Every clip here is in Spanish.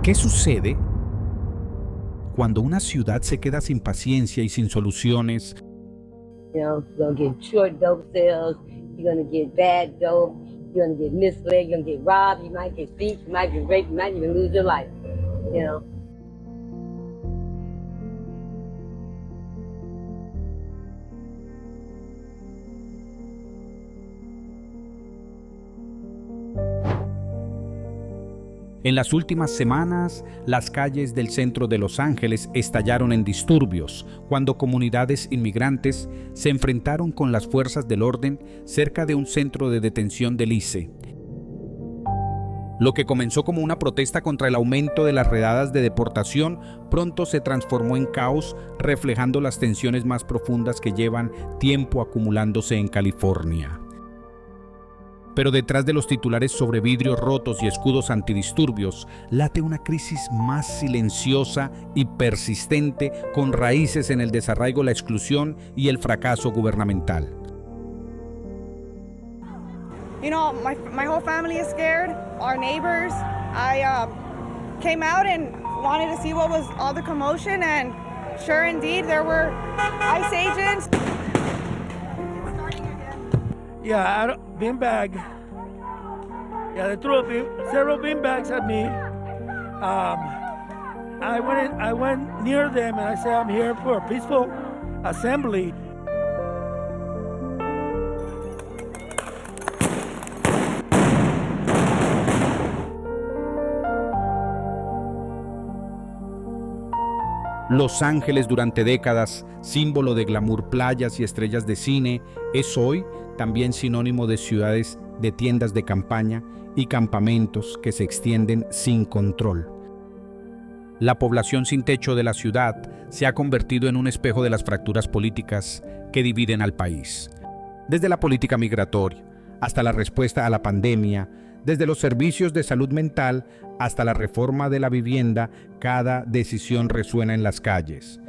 ¿Qué sucede cuando una ciudad se queda sin paciencia y sin soluciones? You're gonna get short dope sales, you're gonna get bad dope, you're gonna get misled, you're gonna get robbed, you might get beat, you might get raped, you might even lose your life, you know. En las últimas semanas, las calles del centro de Los Ángeles estallaron en disturbios cuando comunidades inmigrantes se enfrentaron con las fuerzas del orden cerca de un centro de detención del ICE. Lo que comenzó como una protesta contra el aumento de las redadas de deportación pronto se transformó en caos, reflejando las tensiones más profundas que llevan tiempo acumulándose en California. Pero detrás de los titulares sobre vidrios rotos y escudos antidisturbios, late una crisis más silenciosa y persistente con raíces en el desarraigo, la exclusión y el fracaso gubernamental. You know, my whole family is scared, our neighbors. I came out and wanted to see what was all the commotion, and sure indeed, there were ICE agents. Yeah, beanbag. Yeah, they threw several beanbags at me. I went near them and I said, I'm here for a peaceful assembly. Los Ángeles, durante décadas, símbolo de glamour, playas y estrellas de cine, es hoy también sinónimo de ciudades de tiendas de campaña y campamentos que se extienden sin control. La población sin techo de la ciudad se ha convertido en un espejo de las fracturas políticas que dividen al país. Desde la política migratoria hasta la respuesta a la pandemia, desde los servicios de salud mental hasta la reforma de la vivienda, cada decisión resuena en las calles.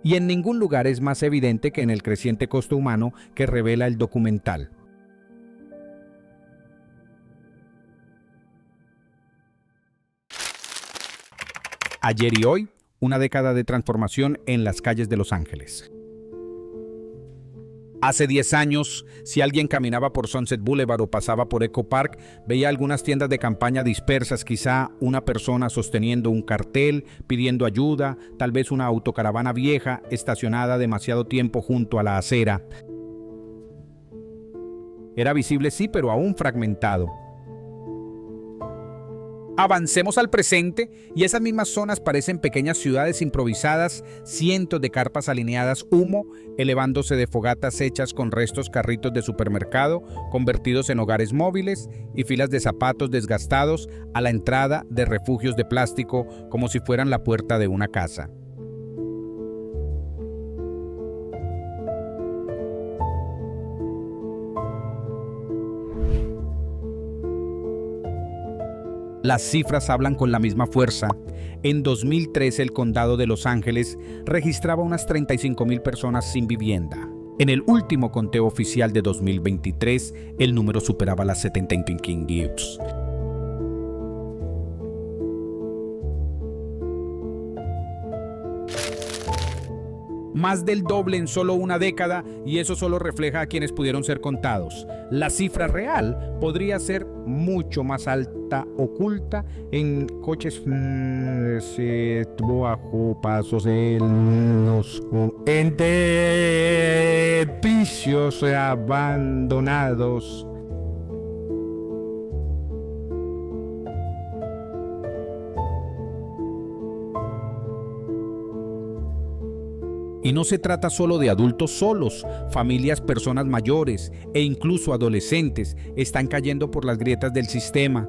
Y en ningún lugar es más evidente que en el creciente costo humano que revela el documental. Ayer y hoy, una década de transformación en las calles de Los Ángeles. Hace 10 años, si alguien caminaba por Sunset Boulevard o pasaba por Echo Park, veía algunas tiendas de campaña dispersas, quizá una persona sosteniendo un cartel, pidiendo ayuda, tal vez una autocaravana vieja estacionada demasiado tiempo junto a la acera. Era visible, sí, pero aún fragmentado. Avancemos al presente y esas mismas zonas parecen pequeñas ciudades improvisadas, cientos de carpas alineadas, humo elevándose de fogatas hechas con restos carritos de supermercado convertidos en hogares móviles y filas de zapatos desgastados a la entrada de refugios de plástico como si fueran la puerta de una casa. Las cifras hablan con la misma fuerza. En 2013, el condado de Los Ángeles registraba unas 35,000 personas sin vivienda. En el último conteo oficial de 2023, el número superaba las 75,000. Más del doble en solo una década, y eso solo refleja a quienes pudieron ser contados. La cifra real podría ser mucho más alta, oculta en coches bajo pasos en los edificios abandonados. Y no se trata solo de adultos solos, familias, personas mayores e incluso adolescentes están cayendo por las grietas del sistema.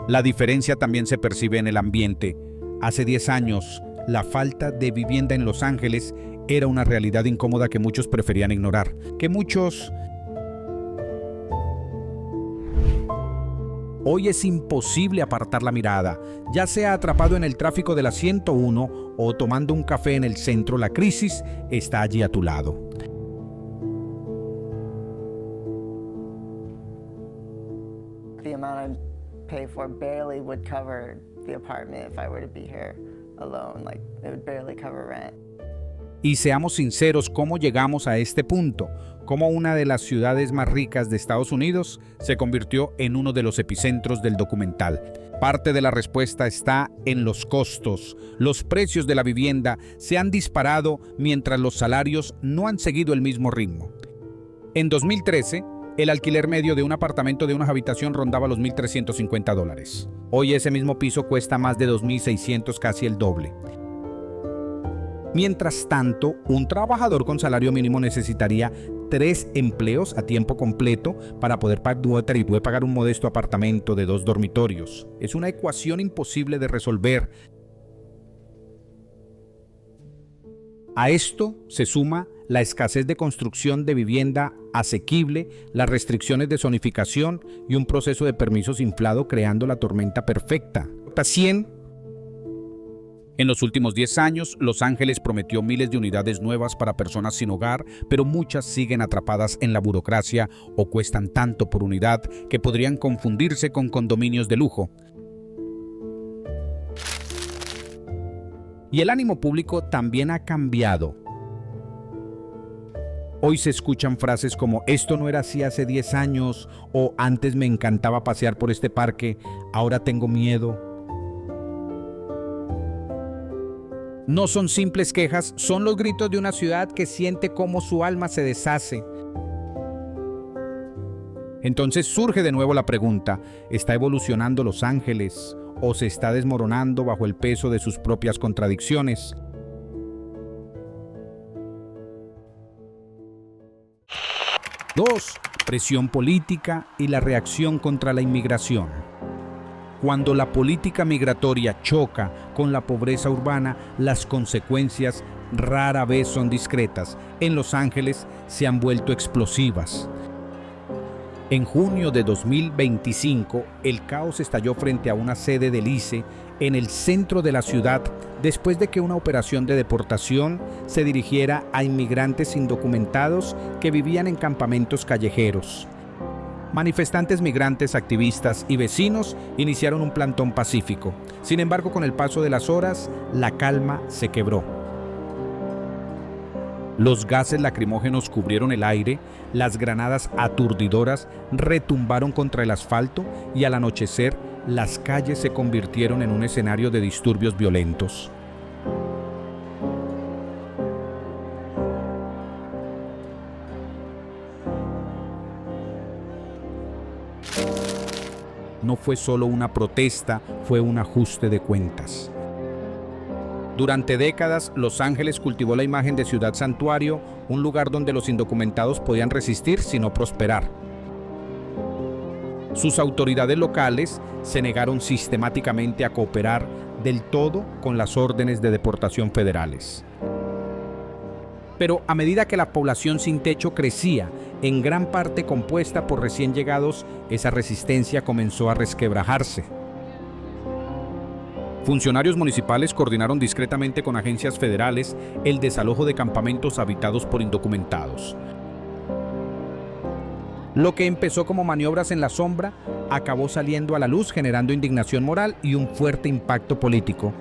La diferencia también se percibe en el ambiente. Hace 10 años, la falta de vivienda en Los Ángeles era una realidad incómoda que muchos preferían ignorar, Hoy es imposible apartar la mirada, ya sea atrapado en el tráfico de la 101 o tomando un café en el centro, la crisis está allí a tu lado. The amount of pay for barely would cover the apartment if I were to be here alone. Like, it would barely cover rent. Y seamos sinceros, ¿cómo llegamos a este punto? ¿Cómo una de las ciudades más ricas de Estados Unidos se convirtió en uno de los epicentros del documental? Parte de la respuesta está en los costos. Los precios de la vivienda se han disparado mientras los salarios no han seguido el mismo ritmo. En 2013, el alquiler medio de un apartamento de una habitación rondaba los $1,350. Hoy ese mismo piso cuesta más de $2,600, casi el doble. Mientras tanto, un trabajador con salario mínimo necesitaría 3 empleos a tiempo completo para poder pagar un modesto apartamento de 2 dormitorios. Es una ecuación imposible de resolver. A esto se suma la escasez de construcción de vivienda asequible, las restricciones de zonificación y un proceso de permisos inflado creando la tormenta perfecta. 100. En los últimos 10 años, Los Ángeles prometió miles de unidades nuevas para personas sin hogar, pero muchas siguen atrapadas en la burocracia o cuestan tanto por unidad que podrían confundirse con condominios de lujo. Y el ánimo público también ha cambiado. Hoy se escuchan frases como «esto no era así hace 10 años» o «antes me encantaba pasear por este parque, ahora tengo miedo». No son simples quejas, son los gritos de una ciudad que siente cómo su alma se deshace. Entonces surge de nuevo la pregunta, ¿está evolucionando Los Ángeles o se está desmoronando bajo el peso de sus propias contradicciones? Dos, presión política y la reacción contra la inmigración. Cuando la política migratoria choca con la pobreza urbana, las consecuencias rara vez son discretas. En Los Ángeles se han vuelto explosivas. En junio de 2025, el caos estalló frente a una sede del ICE en el centro de la ciudad después de que una operación de deportación se dirigiera a inmigrantes indocumentados que vivían en campamentos callejeros. Manifestantes migrantes, activistas y vecinos iniciaron un plantón pacífico. Sin embargo, con el paso de las horas, la calma se quebró. Los gases lacrimógenos cubrieron el aire, las granadas aturdidoras retumbaron contra el asfalto y al anochecer, las calles se convirtieron en un escenario de disturbios violentos. No fue solo una protesta, fue un ajuste de cuentas. Durante décadas, Los Ángeles cultivó la imagen de ciudad santuario, un lugar donde los indocumentados podían resistir sino prosperar. Sus autoridades locales se negaron sistemáticamente a cooperar del todo con las órdenes de deportación federales. Pero a medida que la población sin techo crecía, en gran parte compuesta por recién llegados, esa resistencia comenzó a resquebrajarse. Funcionarios municipales coordinaron discretamente con agencias federales el desalojo de campamentos habitados por indocumentados. Lo que empezó como maniobras en la sombra acabó saliendo a la luz, generando indignación moral y un fuerte impacto político.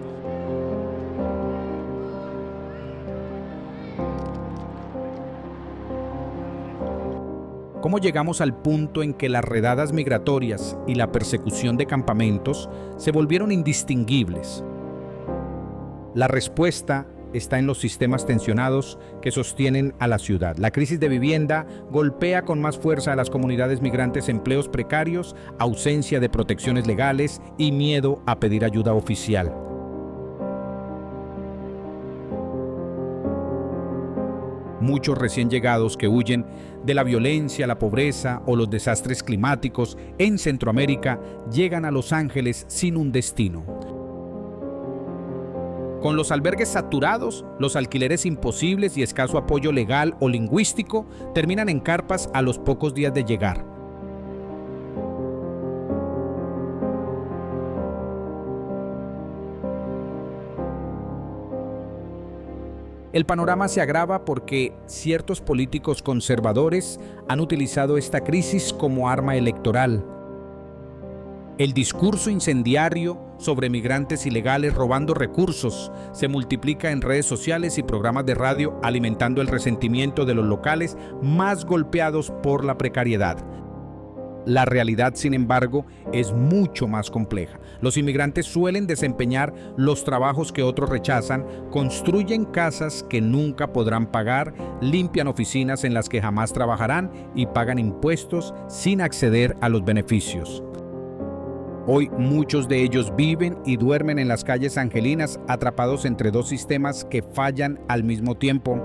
¿Cómo llegamos al punto en que las redadas migratorias y la persecución de campamentos se volvieron indistinguibles? La respuesta está en los sistemas tensionados que sostienen a la ciudad. La crisis de vivienda golpea con más fuerza a las comunidades migrantes, empleos precarios, ausencia de protecciones legales y miedo a pedir ayuda oficial. Muchos recién llegados que huyen de la violencia, la pobreza o los desastres climáticos en Centroamérica llegan a Los Ángeles sin un destino. Con los albergues saturados, los alquileres imposibles y escaso apoyo legal o lingüístico, terminan en carpas a los pocos días de llegar. El panorama se agrava porque ciertos políticos conservadores han utilizado esta crisis como arma electoral. El discurso incendiario sobre migrantes ilegales robando recursos se multiplica en redes sociales y programas de radio, alimentando el resentimiento de los locales más golpeados por la precariedad. La realidad, sin embargo, es mucho más compleja. Los inmigrantes suelen desempeñar los trabajos que otros rechazan, construyen casas que nunca podrán pagar, limpian oficinas en las que jamás trabajarán y pagan impuestos sin acceder a los beneficios. Hoy muchos de ellos viven y duermen en las calles angelinas, atrapados entre dos sistemas que fallan al mismo tiempo.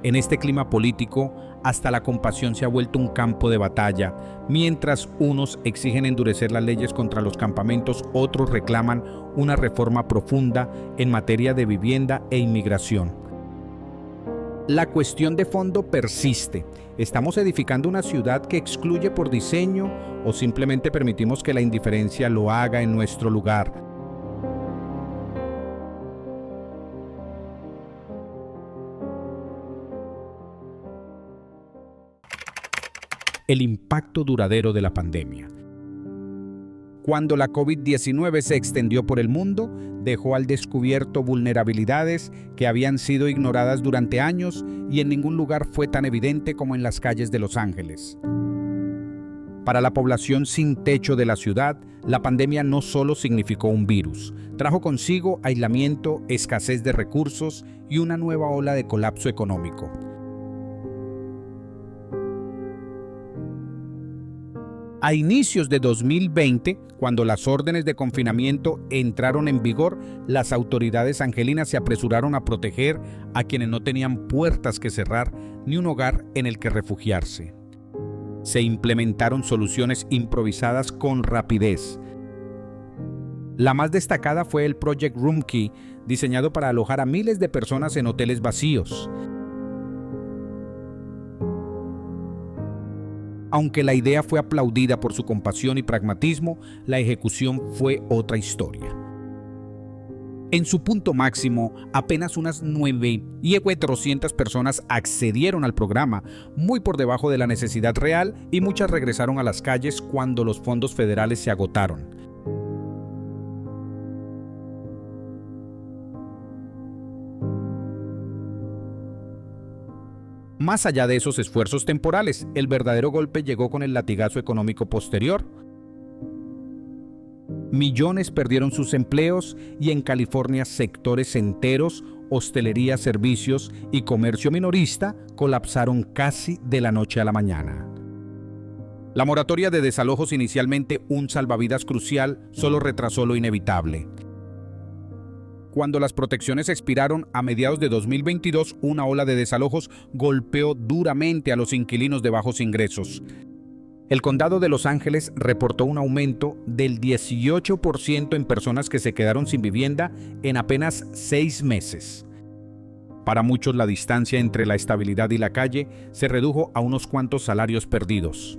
En este clima político, hasta la compasión se ha vuelto un campo de batalla. Mientras unos exigen endurecer las leyes contra los campamentos, otros reclaman una reforma profunda en materia de vivienda e inmigración. La cuestión de fondo persiste. ¿Estamos edificando una ciudad que excluye por diseño o simplemente permitimos que la indiferencia lo haga en nuestro lugar? El impacto duradero de la pandemia. Cuando la COVID-19 se extendió por el mundo, dejó al descubierto vulnerabilidades que habían sido ignoradas durante años y en ningún lugar fue tan evidente como en las calles de Los Ángeles. Para la población sin techo de la ciudad, la pandemia no solo significó un virus, trajo consigo aislamiento, escasez de recursos y una nueva ola de colapso económico. A inicios de 2020, cuando las órdenes de confinamiento entraron en vigor, las autoridades angelinas se apresuraron a proteger a quienes no tenían puertas que cerrar ni un hogar en el que refugiarse. Se implementaron soluciones improvisadas con rapidez. La más destacada fue el Project Roomkey, diseñado para alojar a miles de personas en hoteles vacíos. Aunque la idea fue aplaudida por su compasión y pragmatismo, la ejecución fue otra historia. En su punto máximo, apenas unas 9.400 personas accedieron al programa, muy por debajo de la necesidad real, y muchas regresaron a las calles cuando los fondos federales se agotaron. Más allá de esos esfuerzos temporales, el verdadero golpe llegó con el latigazo económico posterior. Millones perdieron sus empleos y en California sectores enteros, hostelería, servicios y comercio minorista colapsaron casi de la noche a la mañana. La moratoria de desalojos, inicialmente un salvavidas crucial, solo retrasó lo inevitable. Cuando las protecciones expiraron a mediados de 2022, una ola de desalojos golpeó duramente a los inquilinos de bajos ingresos. El condado de Los Ángeles reportó un aumento del 18% en personas que se quedaron sin vivienda en apenas 6 meses. Para muchos, la distancia entre la estabilidad y la calle se redujo a unos cuantos salarios perdidos.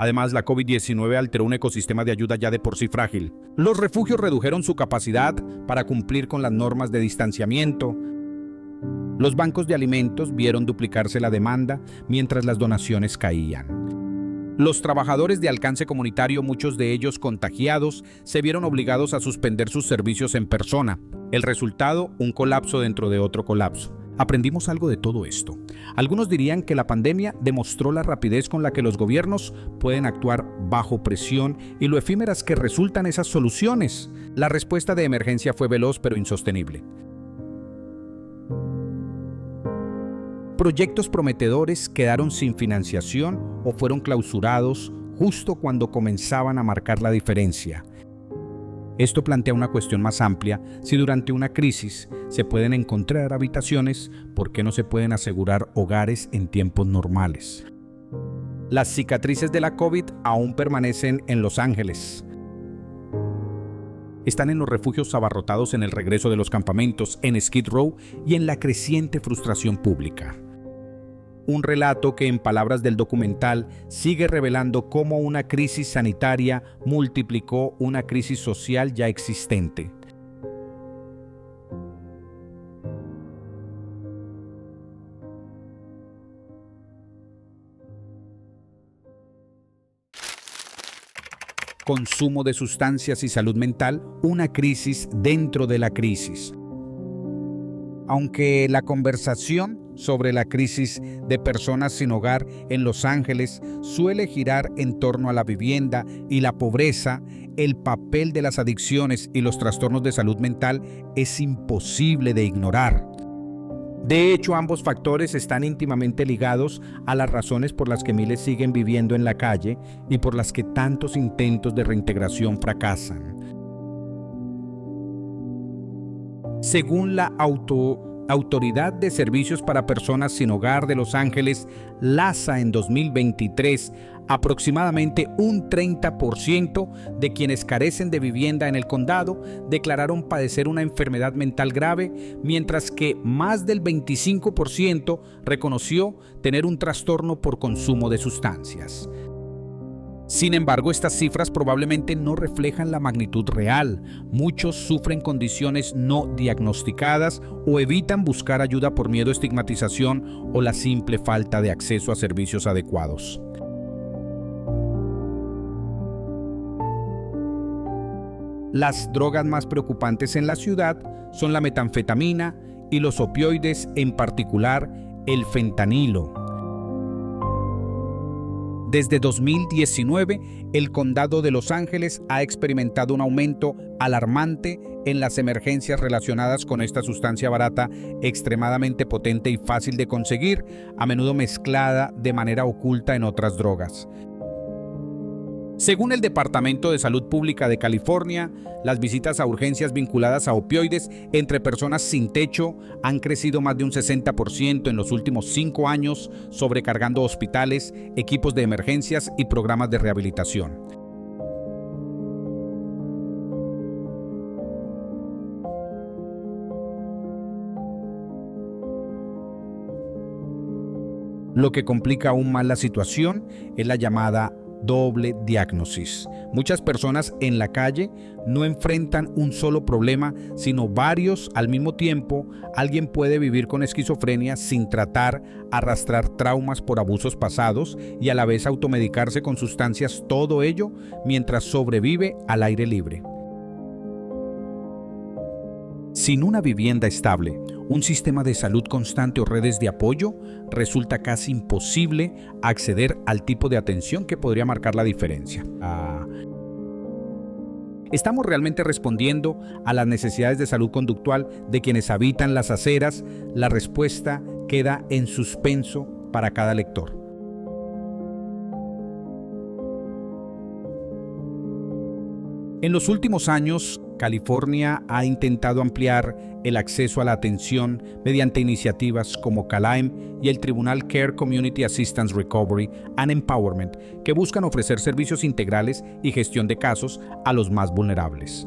Además, la COVID-19 alteró un ecosistema de ayuda ya de por sí frágil. Los refugios redujeron su capacidad para cumplir con las normas de distanciamiento. Los bancos de alimentos vieron duplicarse la demanda mientras las donaciones caían. Los trabajadores de alcance comunitario, muchos de ellos contagiados, se vieron obligados a suspender sus servicios en persona. El resultado, un colapso dentro de otro colapso. Aprendimos algo de todo esto. Algunos dirían que la pandemia demostró la rapidez con la que los gobiernos pueden actuar bajo presión y lo efímeras que resultan esas soluciones. La respuesta de emergencia fue veloz pero insostenible. Proyectos prometedores quedaron sin financiación o fueron clausurados justo cuando comenzaban a marcar la diferencia. Esto plantea una cuestión más amplia. Si durante una crisis se pueden encontrar habitaciones, ¿por qué no se pueden asegurar hogares en tiempos normales? Las cicatrices de la COVID aún permanecen en Los Ángeles. Están en los refugios abarrotados, en el regreso de los campamentos, en Skid Row y en la creciente frustración pública. un relato que, en palabras del documental, sigue revelando cómo una crisis sanitaria multiplicó una crisis social ya existente. Consumo de sustancias y salud mental, una crisis dentro de la crisis. Aunque la conversación sobre la crisis de personas sin hogar en Los Ángeles suele girar en torno a la vivienda y la pobreza, el papel de las adicciones y los trastornos de salud mental es imposible de ignorar. De hecho, ambos factores están íntimamente ligados a las razones por las que miles siguen viviendo en la calle y por las que tantos intentos de reintegración fracasan. Según la Autoridad de Servicios para Personas Sin Hogar de Los Ángeles, LASA, en 2023, aproximadamente un 30% de quienes carecen de vivienda en el condado declararon padecer una enfermedad mental grave, mientras que más del 25% reconoció tener un trastorno por consumo de sustancias. Sin embargo, estas cifras probablemente no reflejan la magnitud real. Muchos sufren condiciones no diagnosticadas o evitan buscar ayuda por miedo a estigmatización o la simple falta de acceso a servicios adecuados. Las drogas más preocupantes en la ciudad son la metanfetamina y los opioides, en particular el fentanilo. Desde 2019, el condado de Los Ángeles ha experimentado un aumento alarmante en las emergencias relacionadas con esta sustancia barata, extremadamente potente y fácil de conseguir, a menudo mezclada de manera oculta en otras drogas. Según el Departamento de Salud Pública de California, las visitas a urgencias vinculadas a opioides entre personas sin techo han crecido más de un 60% en los últimos 5 años, sobrecargando hospitales, equipos de emergencias y programas de rehabilitación. Lo que complica aún más la situación es la llamada doble diagnosis. Muchas personas en la calle no enfrentan un solo problema, sino varios al mismo tiempo. Alguien puede vivir con esquizofrenia sin tratar, arrastrar traumas por abusos pasados y a la vez automedicarse con sustancias, todo ello mientras sobrevive al aire libre. Sin una vivienda estable, un sistema de salud constante o redes de apoyo, resulta casi imposible acceder al tipo de atención que podría marcar la diferencia. ¿Estamos realmente respondiendo a las necesidades de salud conductual de quienes habitan las aceras? La respuesta queda en suspenso para cada lector. En los últimos años, California ha intentado ampliar el acceso a la atención mediante iniciativas como CALAEM y el Tribunal Care Community Assistance Recovery and Empowerment, que buscan ofrecer servicios integrales y gestión de casos a los más vulnerables.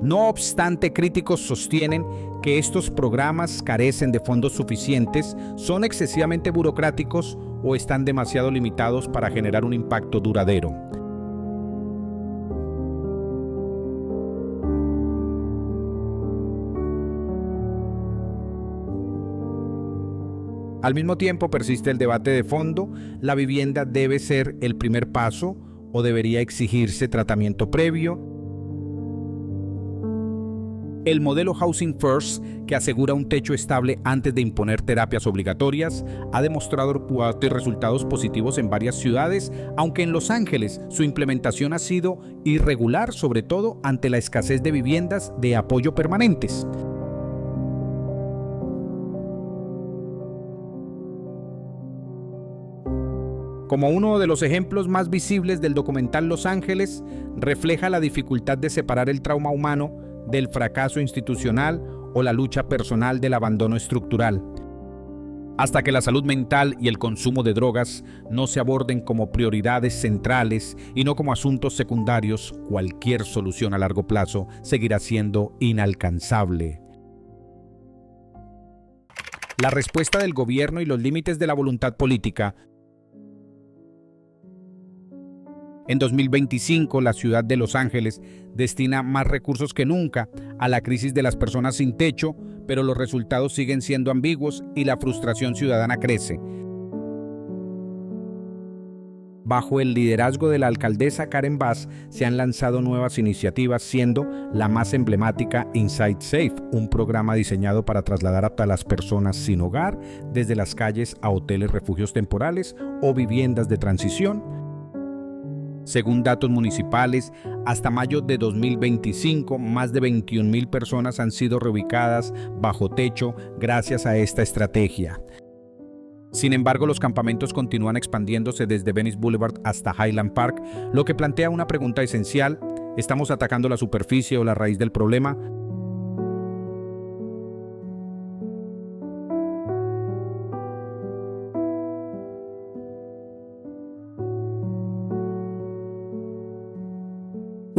No obstante, críticos sostienen que estos programas carecen de fondos suficientes, son excesivamente burocráticos o están demasiado limitados para generar un impacto duradero. Al mismo tiempo, persiste el debate de fondo: ¿la vivienda debe ser el primer paso o debería exigirse tratamiento previo? El modelo Housing First, que asegura un techo estable antes de imponer terapias obligatorias, ha demostrado resultados positivos en varias ciudades, aunque en Los Ángeles su implementación ha sido irregular, sobre todo ante la escasez de viviendas de apoyo permanentes. Como uno de los ejemplos más visibles del documental Los Ángeles, refleja la dificultad de separar el trauma humano del fracaso institucional o la lucha personal del abandono estructural. Hasta que la salud mental y el consumo de drogas no se aborden como prioridades centrales y no como asuntos secundarios, cualquier solución a largo plazo seguirá siendo inalcanzable. la respuesta del gobierno y los límites de la voluntad política. En 2025, la ciudad de Los Ángeles destina más recursos que nunca a la crisis de las personas sin techo, pero los resultados siguen siendo ambiguos y la frustración ciudadana crece. Bajo el liderazgo de la alcaldesa Karen Bass, se han lanzado nuevas iniciativas, siendo la más emblemática Inside Safe, un programa diseñado para trasladar a las personas sin hogar desde las calles a hoteles, refugios temporales o viviendas de transición. Según datos municipales, hasta mayo de 2025, más de 21,000 personas han sido reubicadas bajo techo gracias a esta estrategia. Sin embargo, los campamentos continúan expandiéndose desde Venice Boulevard hasta Highland Park, lo que plantea una pregunta esencial: ¿estamos atacando la superficie o la raíz del problema?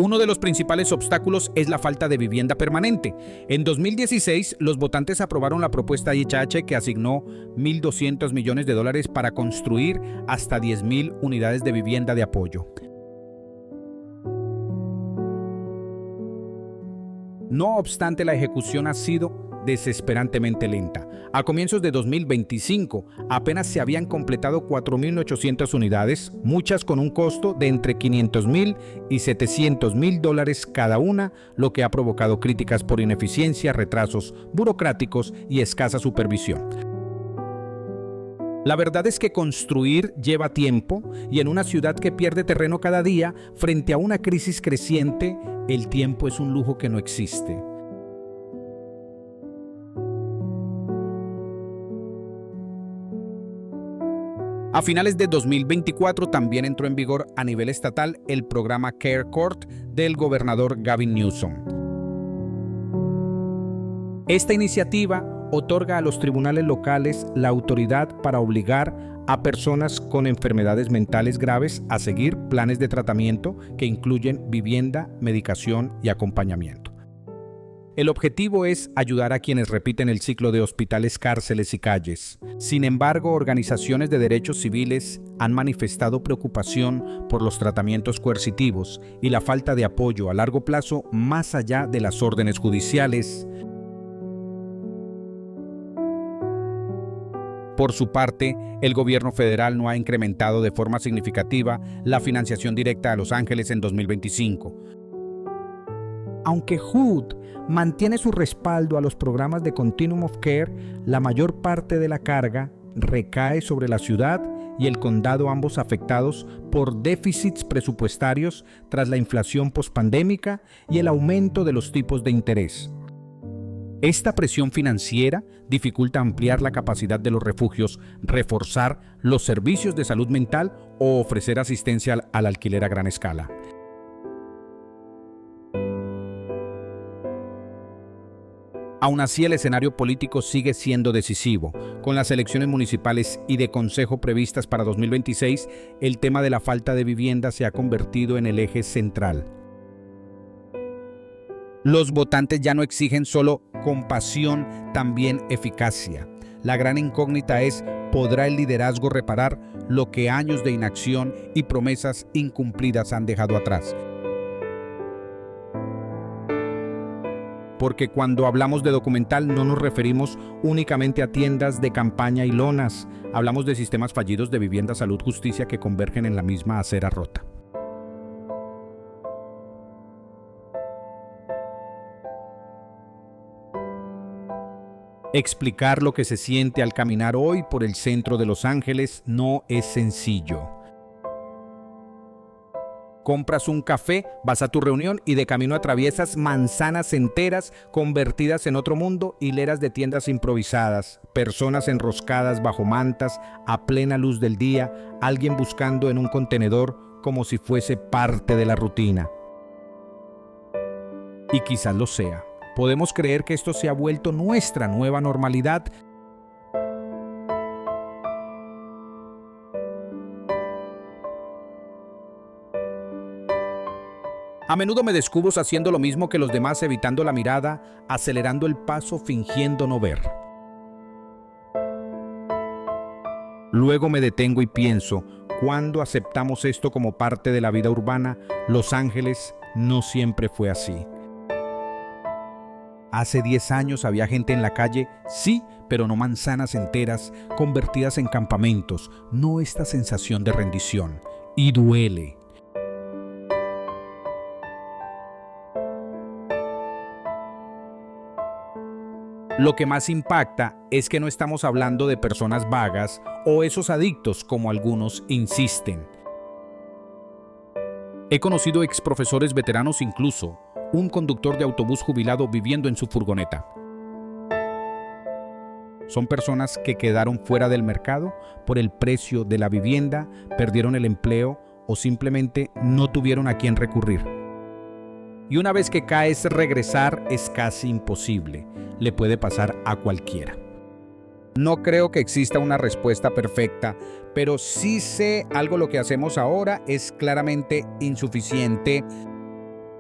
Uno de los principales obstáculos es la falta de vivienda permanente. En 2016, los votantes aprobaron la propuesta IHH que asignó $1,200 millones para construir hasta 10,000 unidades de vivienda de apoyo. No obstante, la ejecución ha sido desesperantemente lenta. A comienzos de 2025, apenas se habían completado 4,800 unidades, muchas con un costo de entre $500,000 y $700,000 cada una, lo que ha provocado críticas por ineficiencia, retrasos burocráticos y escasa supervisión. La verdad es que construir lleva tiempo, y en una ciudad que pierde terreno cada día frente a una crisis creciente, el tiempo es un lujo que no existe. A finales de 2024 también entró en vigor a nivel estatal el programa Care Court del gobernador Gavin Newsom. Esta iniciativa otorga a los tribunales locales la autoridad para obligar a personas con enfermedades mentales graves a seguir planes de tratamiento que incluyen vivienda, medicación y acompañamiento. El objetivo es ayudar a quienes repiten el ciclo de hospitales, cárceles y calles. Sin embargo, organizaciones de derechos civiles han manifestado preocupación por los tratamientos coercitivos y la falta de apoyo a largo plazo más allá de las órdenes judiciales. Por su parte, el gobierno federal no ha incrementado de forma significativa la financiación directa a Los Ángeles en 2025. Aunque HUD mantiene su respaldo a los programas de Continuum of Care, la mayor parte de la carga recae sobre la ciudad y el condado, ambos afectados por déficits presupuestarios tras la inflación pospandémica y el aumento de los tipos de interés. Esta presión financiera dificulta ampliar la capacidad de los refugios, reforzar los servicios de salud mental o ofrecer asistencia al alquiler a gran escala. Aún así, el escenario político sigue siendo decisivo. Con las elecciones municipales y de consejo previstas para 2026, el tema de la falta de vivienda se ha convertido en el eje central. Los votantes ya no exigen solo compasión, también eficacia. La gran incógnita es: ¿podrá el liderazgo reparar lo que años de inacción y promesas incumplidas han dejado atrás? Porque cuando hablamos de documental no nos referimos únicamente a tiendas de campaña y lonas. Hablamos de sistemas fallidos de vivienda, salud, justicia que convergen en la misma acera rota. Explicar lo que se siente al caminar hoy por el centro de Los Ángeles no es sencillo. Compras un café, vas a tu reunión y de camino atraviesas manzanas enteras convertidas en otro mundo, hileras de tiendas improvisadas, personas enroscadas bajo mantas a plena luz del día, alguien buscando en un contenedor como si fuese parte de la rutina. Y quizás lo sea. Podemos creer que esto se ha vuelto nuestra nueva normalidad. A menudo me descubro haciendo lo mismo que los demás, evitando la mirada, acelerando el paso, fingiendo no ver. Luego me detengo y pienso, cuando aceptamos esto como parte de la vida urbana, Los Ángeles no siempre fue así. Hace 10 años había gente en la calle, sí, pero no manzanas enteras convertidas en campamentos, no esta sensación de rendición. Y duele. Lo que más impacta es que no estamos hablando de personas vagas o esos adictos como algunos insisten. He conocido exprofesores veteranos, incluso un conductor de autobús jubilado viviendo en su furgoneta. Son personas que quedaron fuera del mercado por el precio de la vivienda, perdieron el empleo o simplemente no tuvieron a quién recurrir. Y una vez que caes, regresar es casi imposible. Le puede pasar a cualquiera. No creo que exista una respuesta perfecta, pero sí sé algo. Lo que hacemos ahora es claramente insuficiente.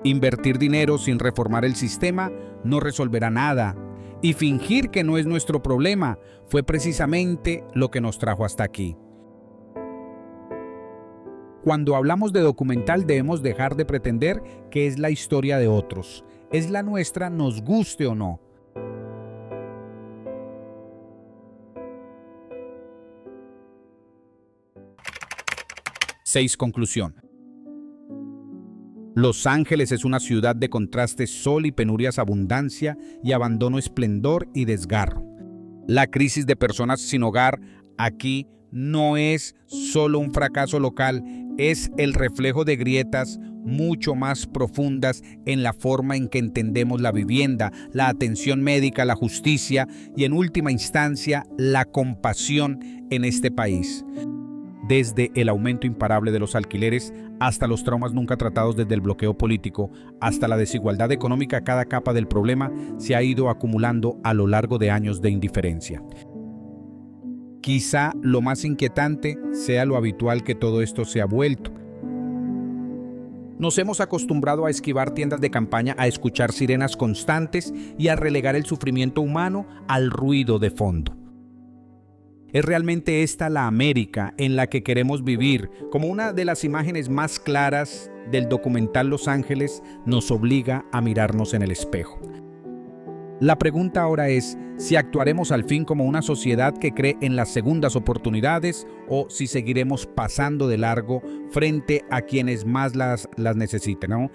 Invertir dinero sin reformar el sistema no resolverá nada. Y fingir que no es nuestro problema fue precisamente lo que nos trajo hasta aquí. Cuando hablamos de documental debemos dejar de pretender que es la historia de otros. Es la nuestra, nos guste o no. Conclusión. Los Ángeles es una ciudad de contrastes, sol y penurias, abundancia y abandono, esplendor y desgarro. La crisis de personas sin hogar aquí no es solo un fracaso local, es el reflejo de grietas mucho más profundas en la forma en que entendemos la vivienda, la atención médica, la justicia y en última instancia la compasión en este país. Desde el aumento imparable de los alquileres hasta los traumas nunca tratados, desde el bloqueo político hasta la desigualdad económica, cada capa del problema se ha ido acumulando a lo largo de años de indiferencia. Quizá lo más inquietante sea lo habitual que todo esto se ha vuelto. Nos hemos acostumbrado a esquivar tiendas de campaña, a escuchar sirenas constantes y a relegar el sufrimiento humano al ruido de fondo. ¿Es realmente esta la América en la que queremos vivir? Como una de las imágenes más claras del documental Los Ángeles nos obliga a mirarnos en el espejo. La pregunta ahora es si actuaremos al fin como una sociedad que cree en las segundas oportunidades o si seguiremos pasando de largo frente a quienes más las necesiten, ¿no?